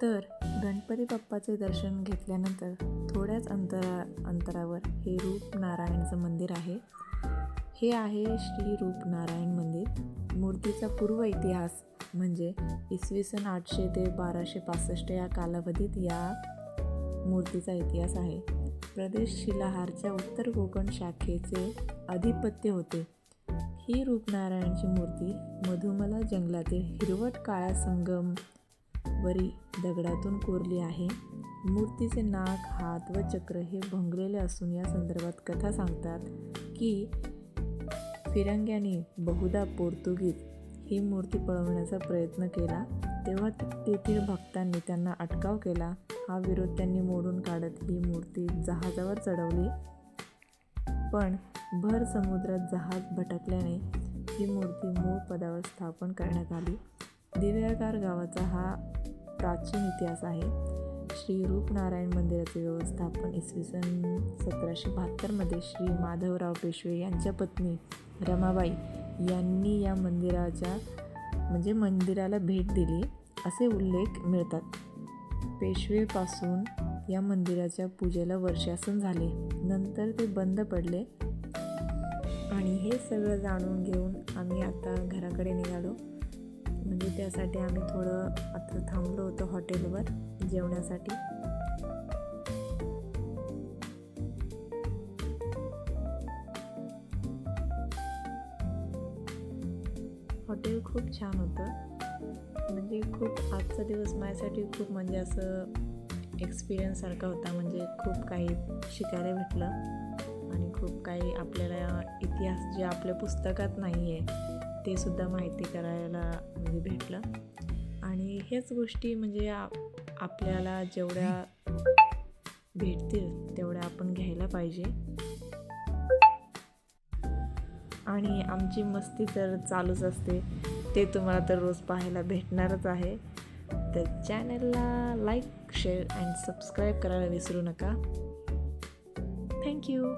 तर गणपती बाप्पाचे दर्शन घेतल्यानंतर थोड्याच अंतरावर हे रूपनारायणचं मंदिर आहे. हे आहे श्री रूपनारायण मंदिर. मूर्तीचा पूर्व इतिहास म्हणजे इसवी सन 800 ते 1265 या कालावधीत या मूर्तीचा इतिहास आहे. प्रदेश शिलाहारच्या उत्तर कोकण शाखेचे अधिपत्य होते. ही रूपनारायणची मूर्ती मधुमला जंगलातील हिरवट काळ्या संगमवरी दगडातून कोरली आहे. मूर्तीचे नाक, हात व चक्र हे भंगलेले असून या संदर्भात कथा सांगतात की फिरंग्यांनी बहुधा पोर्तुगीज ही मूर्ती पळवण्याचा प्रयत्न केला, तेव्हा तेथील भक्तांनी त्यांना अटकाव केला. हा विरोध त्यांनी मोडून काढत ही मूर्ती जहाजावर चढवली, पण भर समुद्रात जहाज भटकल्याने ही मूर्ती मूळ पदावर स्थापन करण्यात आली. दिव्यागार गावाचा हा प्राचीन इतिहास आहे. श्री रूपनारायण मंदिराचे व्यवस्थापन इसवी सन 1772 श्री माधवराव पेशवे यांच्या पत्नी रमाबाई यांनी या मंदिराला भेट दिली असे उल्लेख मिळतात. पेशवेपासून या मंदिराच्या पूजेला वर्षासन झाले. नंतर ते बंद पडले आणि हे सगळं जाणून घेऊन आम्ही आता घराकडे निघालो. म्हणजे त्यासाठी आम्ही थोडं आता थांबलो होतो हॉटेलवर जेवण्यासाठी. हॉटेल खूप छान होतं. म्हणजे खूप आजचा दिवस माझ्यासाठी खूप म्हणजे असं एक्सपिरियन्स सारखा होता. म्हणजे खूप काही शिकायला भेटलं आणि खूप काही आपल्याला इतिहास जे आपल्या पुस्तकात नाही आहे ते सुद्धा माहिती करायला म्हणजे भेटलं. आणि हेच गोष्टी म्हणजे आपल्याला जेवढ्या भेटतील तेवढ्या आपण घ्यायला पाहिजे. आणि आमची मस्ती तर चालूच असते, ते तुम्हाला तर रोज पाहायला भेटणारच आहे. तर चॅनलला लाईक, शेअर अँड सबस्क्राईब करायला विसरू नका. थँक्यू.